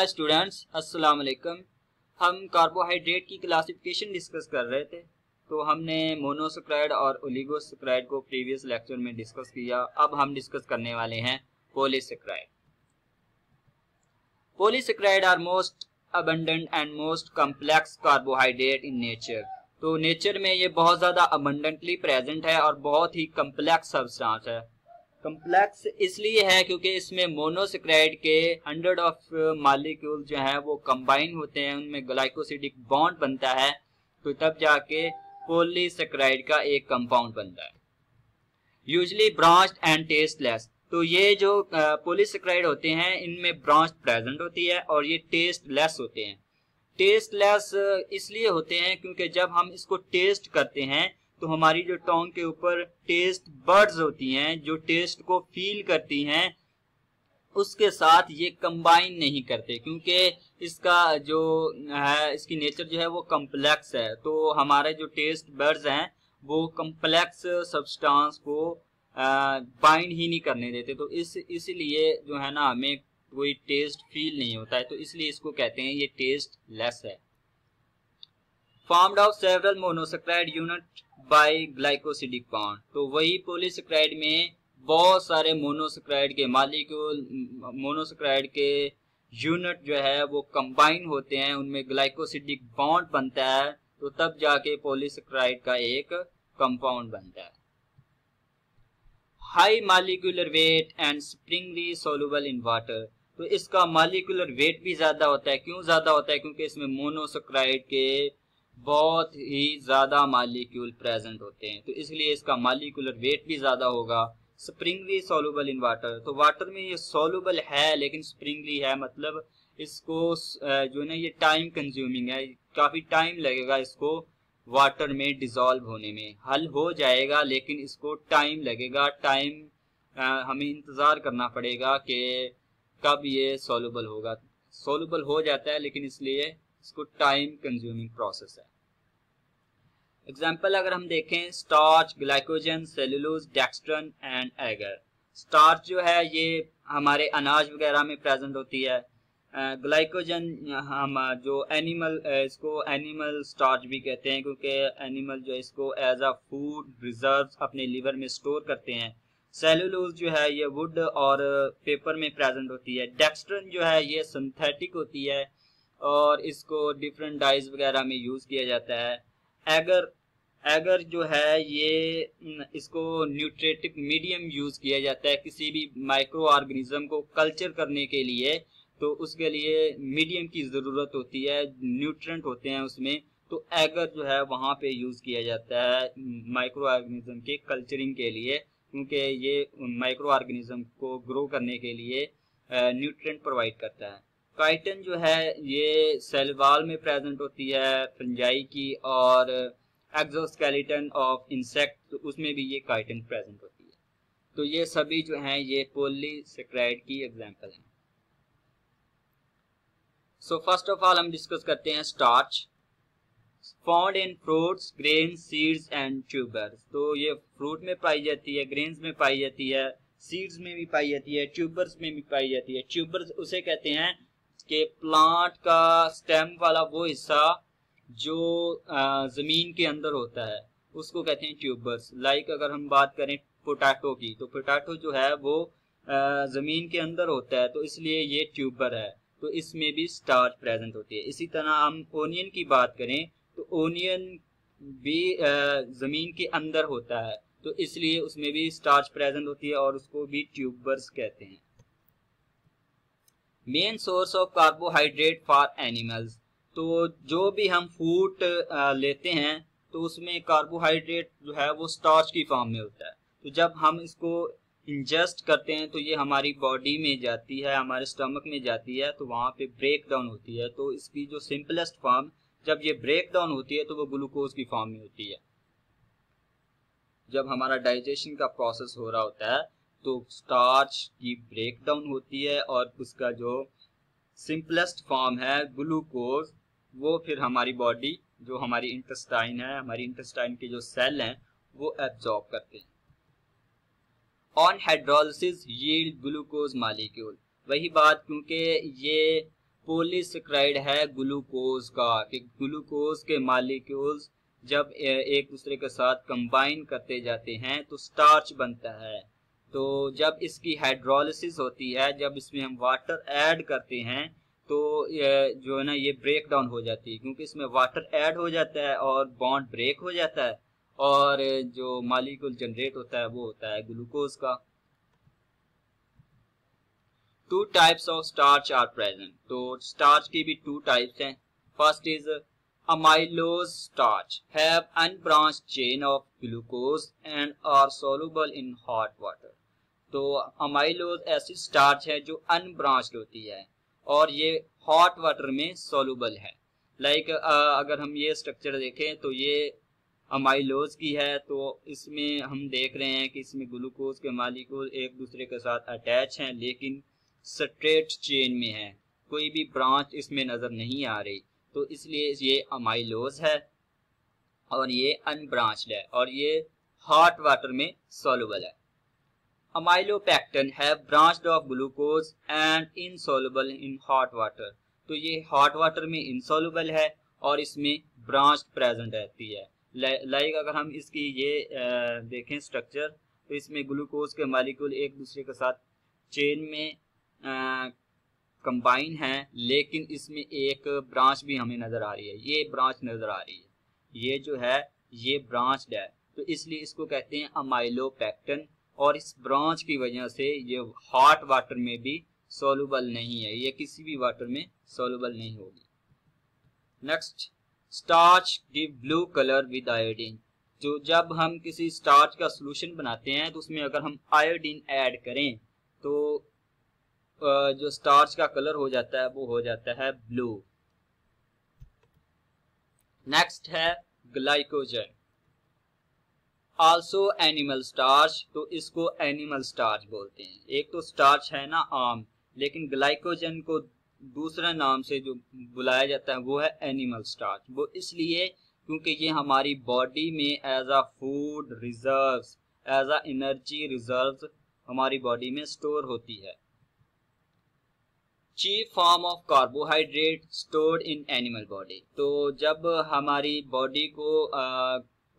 Hi students, अस्सलाम वालेकुम। हम कार्बोहाइड्रेट की क्लासिफिकेशन डिस्कस कर रहे थे। तो हमने मोनोसेक्राइड और ओलिगोसेक्राइड को प्रीवियस लेक्चर में डिस्कस किया। अब हम डिस्कस करने वाले हैं polysaccharide. Polysaccharide are most abundant and most complex carbohydrate in nature. तो नेचर में ये बहुत ज़्यादा अबंडेंटली प्रेजेंट है और बहुत ही कम्प्लेक्स सब्सटेंस है। कम्प्लेक्स इसलिए है क्योंकि इसमें मोनोसेक्राइड के 100 ऑफ मॉलिक्यूल जो हैं वो कंबाइन होते हैं, उनमें ग्लाइकोसिडिक बॉन्ड बनता है, तो तब जाके पॉलीसेक्राइड का एक कंपाउंड बनता है। Usually branched and tasteless. तो ये जो पॉलीसेक्राइड होते हैं इनमें ब्रांच प्रेजेंट होती है और ये टेस्टलेस होते हैं। टेस्टलेस इसलिए होते हैं क्योंकि जब हम इसको टेस्ट करते हैं तो हमारी जो टोंग के ऊपर टेस्ट बर्ड्स होती हैं जो टेस्ट को फील करती हैं, उसके साथ ये कंबाइन नहीं करते क्योंकि इसका जो है इसकी नेचर जो है वो कम्प्लेक्स है। तो हमारे जो टेस्ट बर्ड्स हैं वो कम्प्लेक्स सब्सटेंस को बाइंड ही नहीं करने देते। तो इसलिए जो है ना हमें कोई टेस्ट फील नहीं होता है, तो इसलिए इसको कहते हैं ये टेस्ट लेस है। Formed of several monosaccharide unit by glycosidic bond. तो वही पॉलीसेक्राइड में बहुत सारे मोनोसेक्राइड के मॉलिक्यूल, मोनोसेक्राइड के यूनिट जो है वो कंबाइन होते हैं, उनमें ग्लाइकोसिडिक बॉन्ड बनता है, तो तब जाके पॉलीसेक्राइड का एक कंपाउंड बनता है। High molecular weight and Sprüngli soluble in water. तो इसका मॉलिक्यूलर वेट भी ज्यादा होता है। क्यों ज्यादा होता है? क्योंकि इसमें मोनोसेक्राइड के बहुत ही ज्यादा मॉलिक्यूल प्रेजेंट होते हैं, तो इसलिए इसका मॉलिक्यूलर वेट भी ज्यादा होगा। Sprüngli soluble in water. तो वाटर में ये सोलुबल है लेकिन स्प्रिंगली है, मतलब इसको जो ना ये टाइम कंज्यूमिंग है, काफी टाइम लगेगा इसको वाटर में डिसॉल्व होने में। हल हो जाएगा लेकिन इसको टाइम लगेगा। हमें इंतजार करना पड़ेगा कि कब ये सोलुबल होगा। सोलुबल हो जाता है लेकिन इसलिए इसको टाइम कंज्यूमिंग प्रोसेस है। एग्जाम्पल अगर हम देखें, starch, glycogen, cellulose, dextran and agar. Starch जो है ये हमारे अनाज वगैरह में प्रेजेंट होती है। ग्लाइकोजन हम जो एनिमल, इसको एनिमल स्टार्च भी कहते हैं क्योंकि एनिमल जो इसको एज अ फूड रिजर्व अपने लीवर में स्टोर करते हैं। सेलुलोज जो है ये वुड और पेपर में प्रेजेंट होती है। डेक्स्ट्रन जो है ये सिंथेटिक होती है और इसको डिफरेंट डाइज वगैरह में यूज किया जाता है। एगर जो है ये इसको न्यूट्रेटिव मीडियम यूज किया जाता है किसी भी माइक्रो ऑर्गेनिज्म को कल्चर करने के लिए, तो उसके लिए मीडियम की जरूरत होती है, न्यूट्रेंट होते हैं उसमें, तो एगर जो है वहां पे यूज किया जाता है माइक्रो ऑर्गेनिज्म के कल्चरिंग के लिए, क्योंकि ये माइक्रो ऑर्गेनिज्म को ग्रो करने के लिए न्यूट्रेंट प्रोवाइड करता है। काइटिन जो है ये सेल वॉल में प्रेजेंट होती है फंजाई की, और एक्सोस्केलेटन ऑफ इंसेक्ट, उसमें भी ये काइटिन प्रेजेंट होती है। तो ये सभी जो हैं ये पॉलीसेक्राइड की एग्जांपल हैं। सो फर्स्ट ऑफ ऑल हम डिस्कस करते हैं starch. Found in fruits, grain, seeds and tubers. तो ये फ्रूट में पाई जाती है, ग्रेन्स में पाई जाती है, सीड्स में भी पाई जाती है, ट्यूबर्स में भी पाई जाती है। ट्यूबर्स उसे कहते हैं कि प्लांट का स्टेम वाला वो हिस्सा जो जमीन के अंदर होता है उसको कहते हैं ट्यूबर्स। लाइक अगर हम बात करें पोटैटो की, तो पोटैटो जो है वो जमीन के अंदर होता है, तो इसलिए ये ट्यूबर है, तो इसमें भी स्टार्च प्रेजेंट होती है। इसी तरह हम ओनियन की बात करें तो ओनियन भी जमीन के अंदर होता है, तो इसलिए उसमें भी स्टार्च प्रेजेंट होती है और उसको भी ट्यूबर्स कहते हैं। Main source of carbohydrate for animals. तो जो भी हम फूड लेते हैं तो उसमें कार्बोहाइड्रेट जो है वो स्टार्च की फॉर्म में होता है। तो जब हम इसको इंजेस्ट करते हैं तो ये हमारी बॉडी में जाती है, हमारे स्टमक में जाती है, तो वहाँ पे ब्रेक डाउन होती है। तो इसकी जो सिंपलेस्ट फॉर्म, जब ये ब्रेक डाउन होती है तो वो ग्लूकोज की फॉर्म में होती है। जब हमारा डाइजेशन का प्रोसेस हो रहा होता है तो स्टार्च की ब्रेक डाउन होती है और उसका जो सिंपलेस्ट फॉर्म है ग्लूकोज, वो फिर हमारी बॉडी, जो हमारी इंटेस्टाइन है, हमारी इंटेस्टाइन के जो सेल हैं वो एब्जॉर्ब करते हैं। On hydrolysis yield glucose molecule. वही बात, क्योंकि ये पॉलीसेकेराइड है ग्लूकोज का, कि ग्लूकोज के मॉलिक्यूल्स जब एक दूसरे के साथ कंबाइन करते जाते हैं तो स्टार्च बनता है। तो जब इसकी हाइड्रोलिसिस होती है, जब इसमें हम वाटर ऐड करते हैं तो जो है ना ये ब्रेक डाउन हो जाती है, क्योंकि इसमें वाटर ऐड हो जाता है और बॉन्ड ब्रेक हो जाता है और जो मॉलिक्यूल जनरेट होता है वो होता है ग्लूकोज का। Two types of starch are present, तो स्टार्च की भी टू टाइप्स हैं। First is amylose starch have unbranched chain of glucose and are soluble in hot water. तो अमाइलोज ऐसी स्टार्च है जो अनब्रांच्ड होती है और ये हॉट वाटर में सोलुबल है। लाइक अगर हम ये स्ट्रक्चर देखें तो ये अमाइलोज की है, तो इसमें हम देख रहे हैं कि इसमें ग्लूकोज के मॉलिक्यूल एक दूसरे के साथ अटैच हैं लेकिन स्ट्रेट चेन में है, कोई भी ब्रांच इसमें नजर नहीं आ रही, तो इसलिए ये अमाइलोज है और ये अनब्रांच्ड है और ये हॉट वाटर में सोलुबल है। अमाइलोपेक्टिन है branched of glucose and insoluble in hot water, तो ये हॉट वाटर में इनसोलुबल है और इसमें ब्रांच प्रेजेंट रहती है। लाइक अगर हम इसकी ये देखें स्ट्रक्चर, तो इसमें ग्लूकोज के मॉलिक्यूल एक दूसरे के साथ चेन में कंबाइन है लेकिन इसमें एक ब्रांच भी हमें नजर आ रही है, ये ब्रांच नजर आ रही है, ये जो है ये ब्रांच्ड है, तो इसलिए इसको कहते हैं अमाइलोपेक्टिन और इस ब्रांच की वजह से ये हॉट वाटर में भी सोलुबल नहीं है, ये किसी भी वाटर में सोलुबल नहीं होगी। Next, starch give blue colour with iodine, जो जब हम किसी स्टार्च का सॉल्यूशन बनाते हैं तो उसमें अगर हम आयोडीन ऐड करें तो जो स्टार्च का कलर हो जाता है वो हो जाता है ब्लू। नेक्स्ट है ग्लाइकोजन, आल्सो एनिमल स्टार्च, तो इसको एनिमल स्टार्च बोलते हैं। एक तो स्टार्च है ना आम, लेकिन ग्लाइकोजन को दूसरा नाम से जो बुलाया जाता है वो है एनिमल स्टार्च। वो इसलिए क्योंकि ये हमारी बॉडी में as a food reserves, as a energy reserves हमारी बॉडी में स्टोर होती है। Chief form of carbohydrate stored in animal body, तो जब हमारी बॉडी को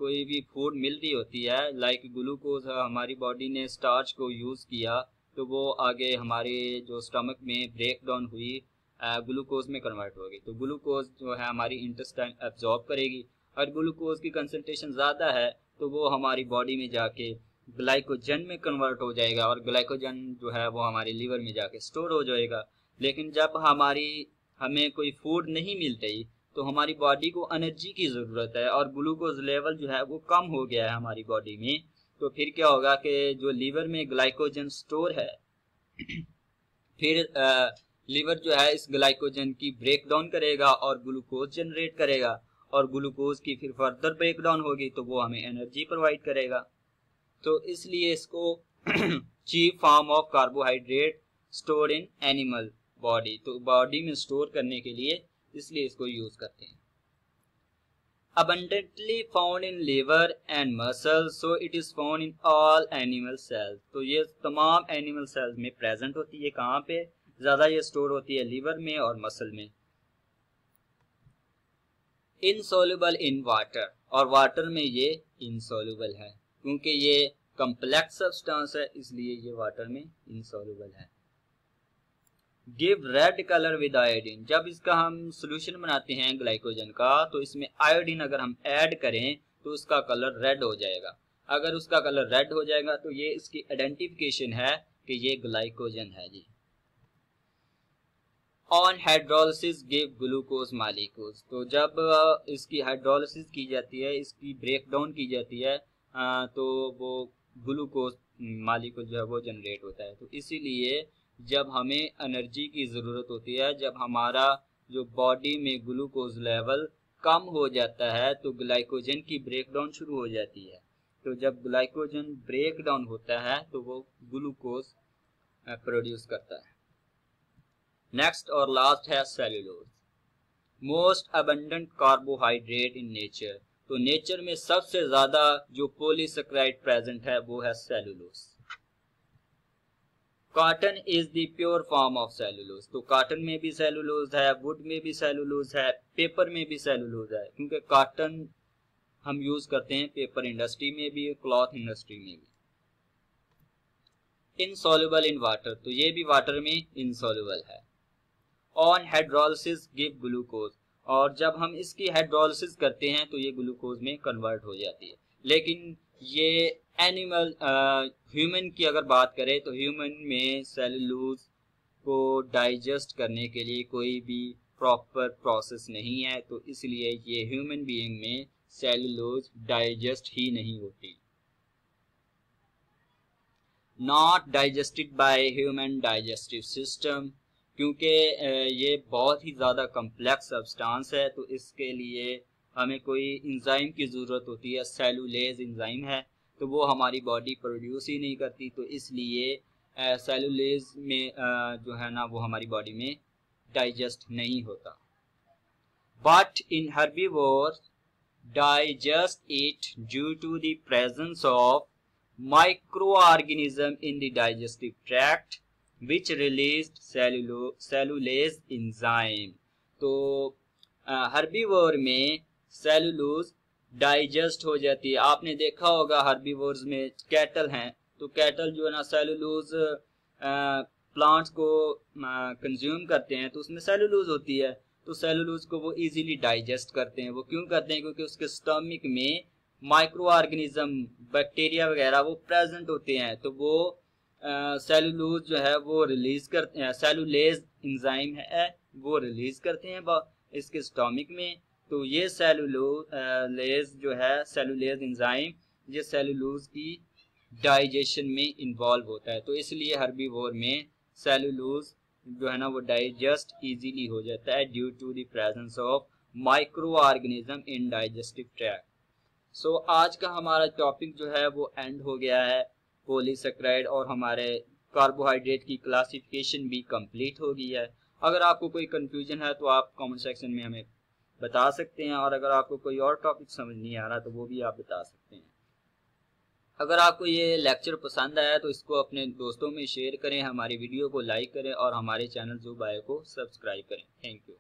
कोई भी फूड मिल रही होती है, लाइक ग्लूकोज हमारी बॉडी ने स्टार्च को यूज किया तो वो आगे हमारे जो स्टमक में ब्रेक डाउन हुई ग्लूकोज में कन्वर्ट होगी, तो ग्लूकोज जो है हमारी इंटेस्टाइन एब्जॉर्ब करेगी और ग्लूकोज की कंसंट्रेशन ज़्यादा है तो वो हमारी बॉडी में जाके ग्लाइकोजन में कन्वर्ट हो जाएगा और ग्लाइकोजन जो है वो हमारे लीवर में जाके स्टोर हो जाएगा। लेकिन जब हमें कोई फूड नहीं मिलती तो हमारी बॉडी को एनर्जी की ज़रूरत है और ग्लूकोज लेवल जो है वो कम हो गया है हमारी बॉडी में, तो फिर क्या होगा कि जो लीवर में ग्लाइकोजन स्टोर है फिर लीवर जो है इस ग्लाइकोजन की ब्रेक डाउन करेगा और ग्लूकोज जनरेट करेगा और ग्लूकोज की फिर फर्दर ब्रेक डाउन होगी तो वो हमें एनर्जी प्रोवाइड करेगा। तो इसलिए इसको chief form of carbohydrate store in animal body, तो बॉडी में स्टोर करने के लिए इसलिए इसको यूज करते हैं। abundantly found in liver and muscles so it is found in all animal cells, तो ये तमाम एनिमल सेल्स में प्रेजेंट होती है। कहाँ पे ज्यादा ये स्टोर होती है? लिवर में और मसल में। इनसोल्युबल इन वाटर, और वाटर में ये इनसोल्युबल है क्योंकि ये कम्प्लेक्स सब्सटेंस है इसलिए ये वाटर में इनसोल्युबल है। Give red colour with iodine, जब इसका हम सोल्यूशन बनाते हैं ग्लाइकोजन का तो इसमें आयोडीन अगर हम ऐड करें तो उसका कलर रेड हो जाएगा। अगर उसका कलर रेड हो जाएगा तो ये इसकी आइडेंटिफिकेशन है कि ये ग्लाइकोजन है जी। On hydrolysis give glucose molecules, तो जब इसकी हाइड्रोलिसिस की जाती है, इसकी ब्रेक डाउन की जाती है तो वो ग्लूकोज मॉलिक्यूल जो है वो जनरेट होता है। तो इसीलिए जब हमें एनर्जी की ज़रूरत होती है, जब हमारा जो बॉडी में ग्लूकोज लेवल कम हो जाता है तो ग्लाइकोजन की ब्रेक डाउन शुरू हो जाती है। तो जब ग्लाइकोजन ब्रेक डाउन होता है तो वो ग्लूकोज प्रोड्यूस करता है। नेक्स्ट और लास्ट है cellulose, most abundant carbohydrate in nature, तो नेचर में सबसे ज़्यादा जो पॉलीसेकेराइड प्रेजेंट है वो है cellulose. Cotton is the pure form of cellulose. तो कॉटन में भी सेलुलोज है, वुड में भी सेलुलोज है, पेपर में भी सेलुलोज है, क्योंकि कॉटन हम यूज करते हैं पेपर इंडस्ट्री में भी, क्लॉथ इंडस्ट्री में भी। इनसॉल्युबल इन वाटर, तो ये भी वाटर में इनसॉल्युबल है। ऑन हाइड्रोलिसिस गिव ग्लूकोज, और जब हम इसकी हाइड्रोलिसिस करते हैं तो ये ग्लूकोज में कन्वर्ट हो जाती है। लेकिन ये एनिमल ह्यूमन की अगर बात करें तो ह्यूमन में सेलुलोज को डाइजेस्ट करने के लिए कोई भी प्रॉपर प्रोसेस नहीं है, तो इसलिए ये ह्यूमन बीइंग में सेलुलोज डाइजेस्ट ही नहीं होती। Not digested by human digestive system, क्योंकि ये बहुत ही ज़्यादा कम्प्लेक्स सब्सटेंस है, तो इसके लिए हमें कोई इंजाइम की ज़रूरत होती है। सेलुलेज इंजाइम है, तो वो हमारी बॉडी प्रोड्यूस ही नहीं करती, तो इसलिए सेलुलेज में जो है ना वो हमारी बॉडी में डाइजेस्ट नहीं होता। But in herbivore digest it due to the presence of microorganism in the digestive tract which released cellulase enzyme। तो हर्बीवोर में सेलुलोज डाइजेस्ट हो जाती है। आपने देखा होगा हर्बीवोर्स में कैटल हैं, तो कैटल जो है ना सेलुलोज प्लांट्स को कंज्यूम करते हैं, तो उसमें सेलुलोज होती है, तो सेलुलोज को वो इजीली डाइजेस्ट करते हैं। वो क्यों करते हैं? क्योंकि उसके स्टमक में माइक्रो ऑर्गेनिज्म बैक्टीरिया वगैरह वो प्रेजेंट होते हैं, तो वो सेलुलोज जो है वो रिलीज करते हैं, सेलुलेज इंजाइम है वो रिलीज करते हैं इसके स्टमक में। तो ये सेलुलेज जो है सेलुलेज इंजाइम ये सेलुलोज की डाइजेशन में इन्वॉल्व होता है, तो इसलिए हर्बीवोर में सेलुलोज जो है ना वो डाइजेस्ट इजीली हो जाता है due to the presence of microorganism in digestive tract. So आज का हमारा टॉपिक जो है वो एंड हो गया है। पॉलीसेकेराइड और हमारे कार्बोहाइड्रेट की क्लासिफिकेशन भी कंप्लीट हो गई है। अगर आपको कोई कंफ्यूजन है तो आप कमेंट सेक्शन में हमें बता सकते हैं, और अगर आपको कोई और टॉपिक समझ नहीं आ रहा तो वो भी आप बता सकते हैं। अगर आपको ये लेक्चर पसंद आया तो इसको अपने दोस्तों में शेयर करें, हमारी वीडियो को लाइक करें और हमारे चैनल ज़ू बायो को सब्सक्राइब करें। Thank you.